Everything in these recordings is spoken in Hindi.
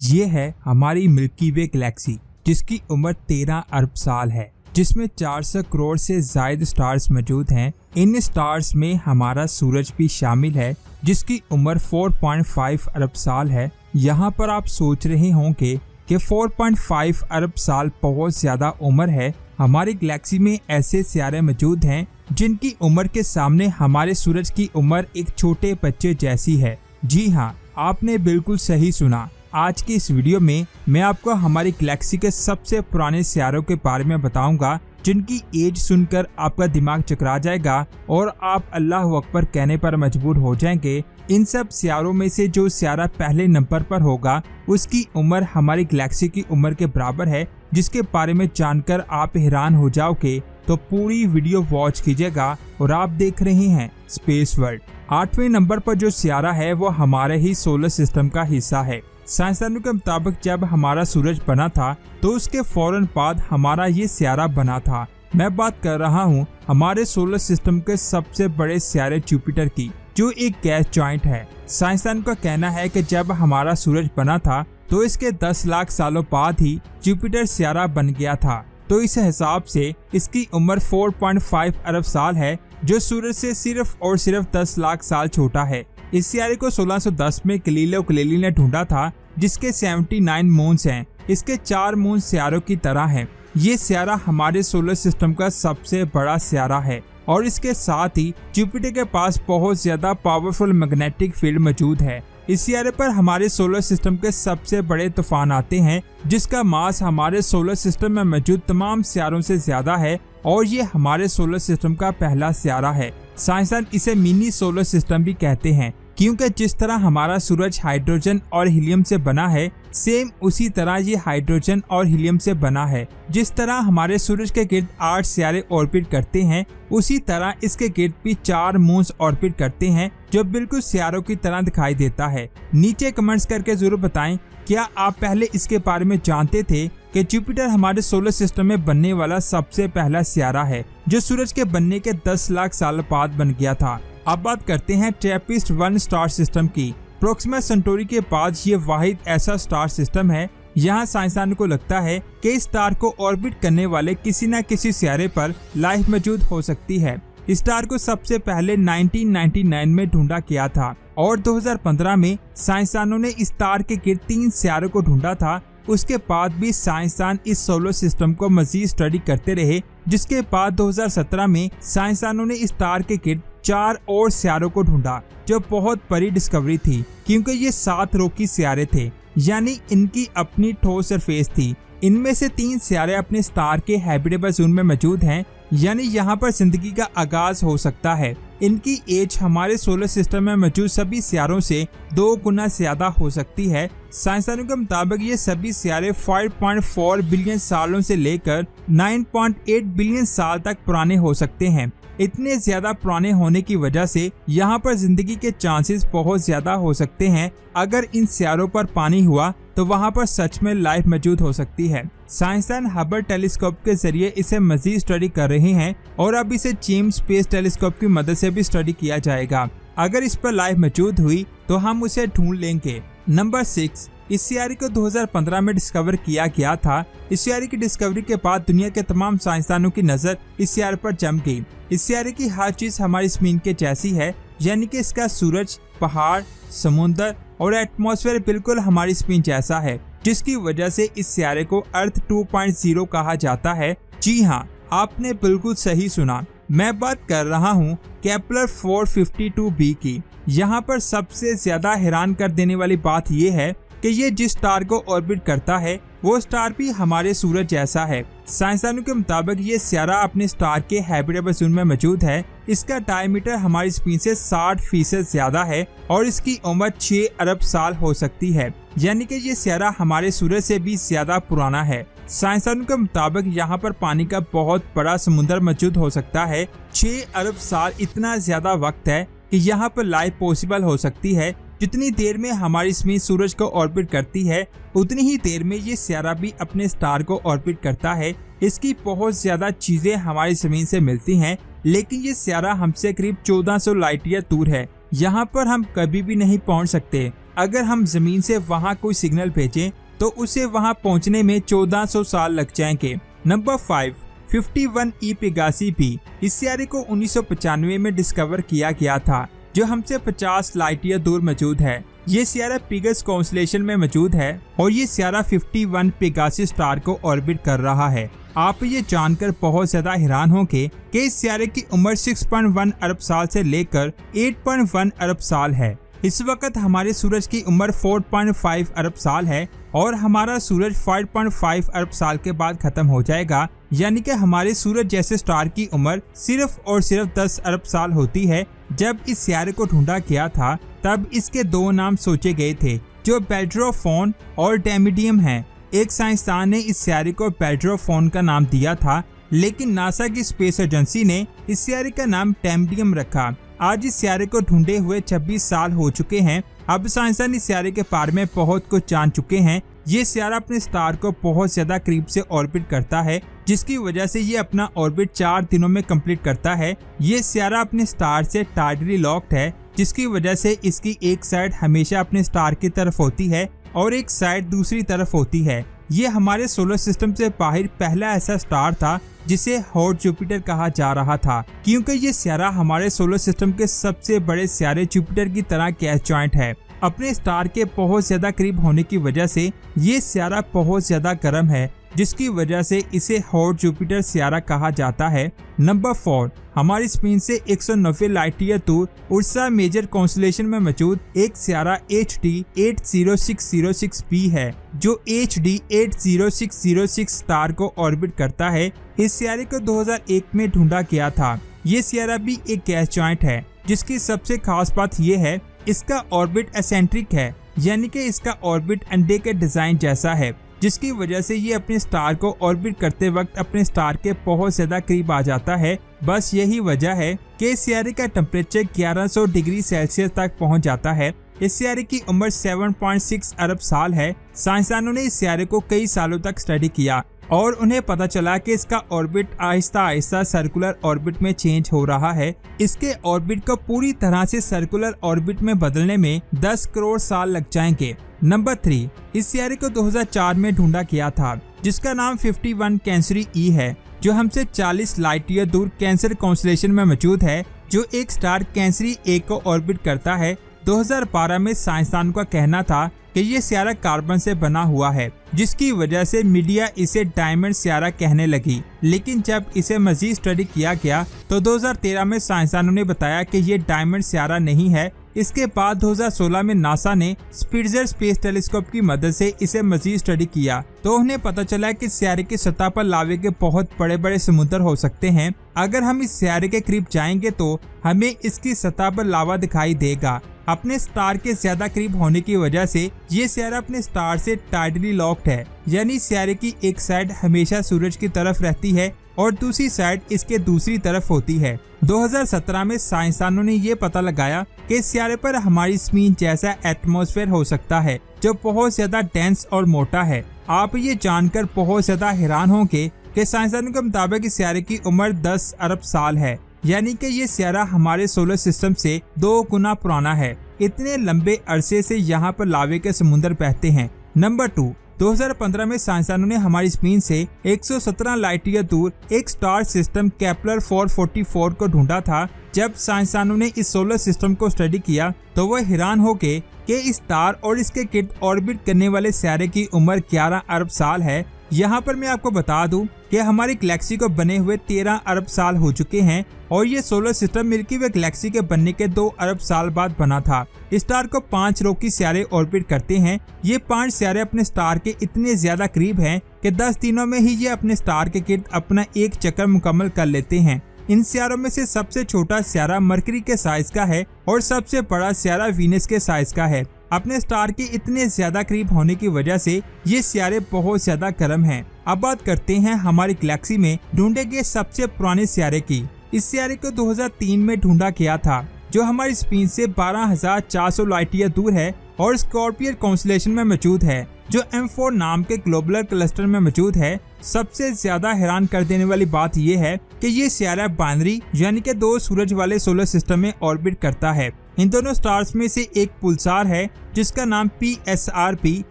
ये है हमारी मिल्की वे गैलेक्सी, जिसकी उम्र 13 अरब साल है, जिसमें 400 करोड़ से ज्यादा स्टार्स मौजूद हैं। इन स्टार्स में हमारा सूरज भी शामिल है, जिसकी उम्र 4.5 अरब साल है। यहाँ पर आप सोच रहे होंगे कि 4.5 अरब साल बहुत ज्यादा उम्र है। हमारी गैलेक्सी में ऐसे सितारे मौजूद हैं जिनकी उम्र के सामने हमारे सूरज की उम्र एक छोटे बच्चे जैसी है। जी हाँ, आपने बिल्कुल सही सुना। आज की इस वीडियो में मैं आपको हमारी गैलेक्सी के सबसे पुराने सितारों के बारे में बताऊंगा, जिनकी एज सुनकर आपका दिमाग चकरा जाएगा और आप अल्लाह अकबर कहने पर मजबूर हो जाएंगे। इन सब सितारों में से जो सितारा पहले नंबर पर होगा उसकी उम्र हमारी गैलेक्सी की उम्र के बराबर है, जिसके बारे में जानकर आप हैरान हो जाओगे। तो पूरी वीडियो वॉच कीजिएगा। और आप देख रहे हैं स्पेस वर्ल्ड। 8वें नंबर पर जो सितारा है वो हमारे ही सोलर सिस्टम का हिस्सा है। साइंसदानों के मुताबिक जब हमारा सूरज बना था तो उसके फौरन बाद हमारा ये सितारा बना था। मैं बात कर रहा हूँ हमारे सोलर सिस्टम के सबसे बड़े सितारे जुपिटर की, जो एक गैस जॉइंट है। साइंसदानों का कहना है कि जब हमारा सूरज बना था तो इसके 10 लाख सालों बाद ही जुपिटर सितारा बन गया था। तो इस हिसाब से इसकी उम्र 4.5 अरब साल है, जो सूरज से सिर्फ और सिर्फ 10 लाख साल छोटा है। इस सितारे को 1610 में गैलीलियो गैलीली ने ढूंढा था, जिसके 79 मून्स हैं। इसके 4 मून सितारों की तरह हैं। ये सितारा हमारे सोलर सिस्टम का सबसे बड़ा सितारा है और इसके साथ ही जुपिटर के पास बहुत ज्यादा पावरफुल मैग्नेटिक फील्ड मौजूद है। इस सितारे पर हमारे सोलर सिस्टम के सबसे बड़े तूफान आते हैं, जिसका मास हमारे सोलर सिस्टम में मौजूद तमाम सितारों से ज्यादा है और ये हमारे सोलर सिस्टम का पहला सितारा है। साइंसदान इसे मिनी सोलर सिस्टम भी कहते हैं, क्योंकि जिस तरह हमारा सूरज हाइड्रोजन और हीलियम से बना है, सेम उसी तरह ये हाइड्रोजन और हीलियम से बना है। जिस तरह हमारे सूरज के गिर्द 8 सितारे ऑर्बिट करते हैं, उसी तरह इसके गिर्द भी 4 मून्स ऑर्बिट करते हैं, जो बिल्कुल सितारों की तरह दिखाई देता है। नीचे कमेंट्स करके जरूर बताएं, क्या आप पहले इसके बारे में जानते थे कि जुपिटर हमारे सोलर सिस्टम में बनने वाला सबसे पहला सितारा है, जो सूरज के बनने के 10 लाख साल बाद बन गया था। अब बात करते हैं ट्रैपिस्ट-1 स्टार सिस्टम की। प्रोक्सिमा सेंटोरी के बाद ये वाहिद ऐसा स्टार सिस्टम है। यहाँ साइंसदानों को लगता है कि इस स्टार को ऑर्बिट करने वाले किसी न किसी सितारे पर लाइफ मौजूद हो सकती है। इस स्टार को सबसे पहले 1999 में ढूंढा गया था और 2015 में साइंसदानों ने इस स्टार के गिर्द 3 सितारों को ढूंढा था। उसके बाद भी साइंसदान इस सोलर सिस्टम को मजीद स्टडी करते रहे, जिसके बाद 2017 में साइंसदानों ने इस स्टार के गिर्द 4 और सितारों को ढूंढा, जो बहुत बड़ी डिस्कवरी थी, क्योंकि ये 7 रोकी सितारे थे, यानी इनकी अपनी ठोस सरफेस थी। इनमें से 3 सितारे अपने स्टार के हैबिटेबल जोन में मौजूद हैं, यानी यहाँ पर जिंदगी का आगाज हो सकता है। इनकी एज हमारे सोलर सिस्टम में मौजूद सभी सितारों से 2 गुना ज्यादा हो सकती है। साइंसदानों के मुताबिक ये सभी सितारे 5.4 बिलियन सालों से लेकर 9.8 बिलियन साल तक पुराने हो सकते हैं। इतने ज्यादा पुराने होने की वजह से यहाँ पर जिंदगी के चांसेस बहुत ज्यादा हो सकते हैं। अगर इन सितारों पर पानी हुआ तो वहाँ पर सच में लाइफ मौजूद हो सकती है। साइंसदान हबल टेलीस्कोप के जरिए इसे मजीद स्टडी कर रहे हैं और अब इसे जेम्स स्पेस टेलीस्कोप की मदद से भी स्टडी किया जाएगा। अगर इस पर लाइफ मौजूद हुई तो हम उसे ढूंढ लेंगे। नंबर 6, इस सितारे को 2015 में डिस्कवर किया गया था। इस सितारे की डिस्कवरी के बाद दुनिया के तमाम साइंसदानों की नजर इस सितारे पर जम गई। इस सितारे की हर चीज हमारी जमीन के जैसी है, यानी कि इसका सूरज, पहाड़, समुद्र और एटमॉस्फेयर बिल्कुल हमारी जमीन जैसा है, जिसकी वजह से इस सितारे को अर्थ 2.0 कहा जाता है। जी हाँ, आपने बिल्कुल सही सुना। मैं बात कर रहा हूँ केपलर 452b की। यहाँ पर सबसे ज्यादा हैरान कर देने वाली बात यह है कि ये जिस स्टार को ऑर्बिट करता है वो स्टार भी हमारे सूरज जैसा है। साइंसदानों के मुताबिक ये सितारा अपने स्टार के हैबिटेबल जोन में मौजूद है। इसका डायमीटर हमारी जमीन से 60% ज्यादा है और इसकी उम्र 6 अरब साल हो सकती है, यानी कि ये सितारा हमारे सूरज से भी ज्यादा पुराना है। साइंसदानों के मुताबिक यहाँ पर पानी का बहुत बड़ा समुद्र मौजूद हो सकता है। 6 अरब साल इतना ज्यादा वक्त है कि यहाँ पर लाइफ पॉसिबल हो सकती है। जितनी देर में हमारी जमीन सूरज को ऑर्बिट करती है, उतनी ही देर में ये सितारा भी अपने स्टार को ऑर्बिट करता है। इसकी बहुत ज्यादा चीजें हमारी जमीन से मिलती हैं, लेकिन ये सितारा हमसे करीब 1400 लाइट ईयर दूर है। यहाँ पर हम कभी भी नहीं पहुँच सकते। अगर हम जमीन से वहाँ कोई सिग्नल भेजें तो उसे वहाँ पहुँचने में 1400 साल लग जाएंगे। Number 5, 51E Pegasi b. इस सियारे को 1995 में डिस्कवर किया गया था, जो हमसे 50 लाइट ईयर दूर मौजूद है। ये सियारा पिगस कॉन्स्टेलेशन में मौजूद है और ये सियारा 51 पेगासी स्टार को ऑर्बिट कर रहा है। आप ये जानकर बहुत ज्यादा हैरान होंगे कि इस सियारे की उम्र 6.1 अरब साल से लेकर 8.1 अरब साल है। इस वक्त हमारे सूरज की उम्र 4.5 अरब साल है और हमारा सूरज 5.5 अरब साल के बाद खत्म हो जाएगा, यानी कि हमारे सूरज जैसे स्टार की उम्र सिर्फ और सिर्फ 10 अरब साल होती है। जब इस सियारे को ढूंढा गया था तब इसके 2 नाम सोचे गए थे, जो बेल्ट्रोफोन और डेमिडियम हैं। एक साइंसदान ने इस सियारे को बेल्ट्रोफोन का नाम दिया था, लेकिन नासा की स्पेस एजेंसी ने इस सियारे का नाम डेमिडियम रखा। आज इस सियारे को ढूंढे हुए 26 साल हो चुके हैं। अब साइंसदान इस सियारे के बारे में बहुत कुछ जान चुके हैं। ये सियारा अपने स्टार को बहुत ज्यादा करीब से ऑर्बिट करता है, जिसकी वजह से ये अपना ऑर्बिट 4 दिनों में कंप्लीट करता है। ये सियारा अपने स्टार से टाइटली लॉक्ड है, जिसकी वजह से इसकी एक साइड हमेशा अपने स्टार की तरफ होती है और एक साइड दूसरी तरफ होती है। ये हमारे सोलर सिस्टम से बाहर पहला ऐसा स्टार था जिसे हॉट जुपिटर कहा जा रहा था, क्योंकि ये सियारा हमारे सोलर सिस्टम के सबसे बड़े सियारे जुपिटर की तरह गैस जॉइंट है। अपने स्टार के बहुत ज्यादा करीब होने की वजह से ये सियारा बहुत ज्यादा गर्म है, जिसकी वजह से इसे हॉट जुपिटर सियारा कहा जाता है। नंबर 4, हमारी स्पेन से 190 लाइट ईयर दूर उर्सा मेजर कॉन्स्टेलेशन में मौजूद एक सियारा HD 80606b है, जो HD 80606 स्टार को ऑर्बिट करता है। इस सियारे को 2001 में ढूंढा गया था। ये सियारा भी एक गैस जॉइंट है, जिसकी सबसे खास बात यह है इसका ऑर्बिट एसेंट्रिक है, यानी कि इसका ऑर्बिट अंडे के डिजाइन जैसा है, जिसकी वजह से ये अपने स्टार को ऑर्बिट करते वक्त अपने स्टार के बहुत ज्यादा करीब आ जाता है। बस यही वजह है कि इस सियारे का टेम्परेचर 1100 डिग्री सेल्सियस तक पहुंच जाता है। इस सियारे की उम्र 7.6 अरब साल है। साइंसदानों ने इस सियारे को कई सालों तक स्टडी किया और उन्हें पता चला कि इसका orbit Aahista Aahista circular orbit में चेंज हो रहा है। इसके ऑर्बिट को पूरी तरह से सर्कुलर ऑर्बिट में बदलने में 10 करोड़ साल लग जाएंगे। नंबर 3, इस सियारे को 2004 में ढूंढा गया था, जिसका नाम 51 कैंसरी ई है, जो हमसे 40 लाइट ईयर दूर कैंसर कॉन्स्टेलेशन में मौजूद है, जो एक स्टार कैंसरी ए को ऑर्बिट करता है। 2012 में साइंसदान का कहना था कि ये सियारा कार्बन से बना हुआ है, जिसकी वजह से मीडिया इसे डायमंड सियारा कहने लगी। लेकिन जब इसे मजीद स्टडी किया गया तो 2013 में साइंसदानों ने बताया कि ये डायमंड सियारा नहीं है। इसके बाद 2016 में नासा ने स्पिट्जर स्पेस टेलीस्कोप की मदद से इसे मजीद स्टडी किया, तो उन्हें पता चला कि सियारे की सतह पर लावे के बहुत बड़े बड़े समुद्र हो सकते हैं। अगर हम इस सियारे के करीब जाएंगे तो हमें इसकी सतह पर लावा दिखाई देगा। अपने स्टार के ज्यादा करीब होने की वजह से ये सियारा अपने स्टार से टाइटली लॉक्ड है, यानी सियारे की एक साइड हमेशा सूरज की तरफ रहती है और दूसरी साइड इसके दूसरी तरफ होती है। 2017 में साइंसदानों ने ये पता लगाया कि इस सियारे पर हमारी जमीन जैसा एटमॉस्फेयर हो सकता है, जो बहुत ज्यादा डेंस और मोटा है। आप ये जानकर बहुत ज्यादा हैरान होंगे कि साइंसदानों के मुताबिक इस सियारे की उम्र 10 अरब साल है, यानी कि ये सियारा हमारे सोलर सिस्टम से 2 गुना पुराना है। इतने लंबे अरसे से यहाँ पर लावे के समुद्र बहते हैं। नंबर 2, 2015 में साइंसदानों ने हमारी जमीन से 117 लाइट ईयर दूर एक स्टार सिस्टम केपलर 444 को ढूंढा था। जब साइंसदानों ने इस सोलर सिस्टम को स्टडी किया तो वह हैरान हो गए कि इस स्टार और इसके गिर्द ऑर्बिट करने वाले सियारे की उम्र 11 अरब साल है। यहाँ पर मैं आपको बता दूं कि हमारी गैलेक्सी को बने हुए 13 अरब साल हो चुके हैं और ये सोलर सिस्टम मिल्की वे गैलेक्सी के बनने के 2 अरब साल बाद बना था। इस स्टार को 5 रोकी सियारे ऑर्बिट करते हैं। ये 5 सियारे अपने स्टार के इतने ज्यादा करीब हैं कि 10 दिनों में ही ये अपने स्टार के गिर्द अपना एक चक्कर मुकम्मल कर लेते हैं। इन सियारों में से सबसे छोटा सियारा मरकरी के साइज का है और सबसे बड़ा सियारा वीनस के साइज का है। अपने स्टार के इतने ज्यादा करीब होने की वजह से ये सियारे बहुत ज्यादा गर्म हैं। अब बात करते हैं हमारी गैलेक्सी में ढूंढे गए सबसे पुराने सियारे की। इस सियारे को 2003 में ढूंढा गया था, जो हमारी स्पेन से 12,400 लाइट ईयर दूर है और स्कॉर्पियन कॉन्स्टेलेशन में मौजूद है, जो M4 नाम के ग्लोबुलर क्लस्टर में मौजूद है। सबसे ज्यादा हैरान कर देने वाली बात यह है कि ये सियारा बाइनरी यानी कि 2 सूरज वाले सोलर सिस्टम में ऑर्बिट करता है। इन दोनों स्टार्स में से एक पुलसार है जिसका नाम PSRP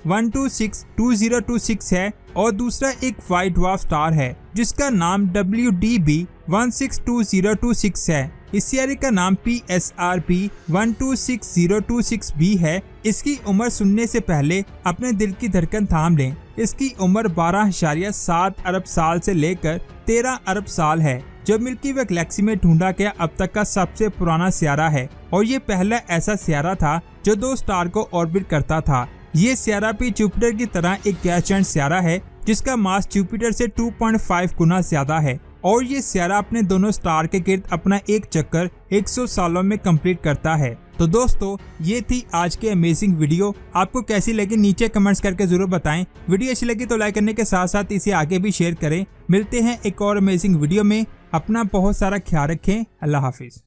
1262026 है और दूसरा एक व्हाइट ड्वार्फ स्टार है जिसका नाम WDB 162026 है। इस सियारे का नाम PSRP 126026b है। इसकी उम्र सुनने से पहले अपने दिल की धड़कन थाम लें। इसकी उम्र 12.7 अरब साल से लेकर 13 अरब साल है, जो मिल्की वे गैलेक्सी में ढूंढा गया अब तक का सबसे पुराना सियारा है और ये पहला ऐसा सियारा था जो 2 स्टार को ऑर्बिट करता था। ये सियारा भी जुपिटर की तरह एक गैस सियारा है जिसका मास जुपिटर से 2.5 गुना ज्यादा है और ये सियारा अपने दोनों स्टार के गिर्द अपना एक चक्कर 100 सालों में कंप्लीट करता है। तो दोस्तों, ये थी आज की अमेजिंग वीडियो। आपको कैसी लगी नीचे कमेंट्स करके जरूर बताएं। वीडियो अच्छी लगी तो लाइक करने के साथ साथ इसे आगे भी शेयर करें। मिलते हैं एक और अमेजिंग वीडियो में। अपना बहुत सारा ख्याल रखें। अल्लाह हाफिज।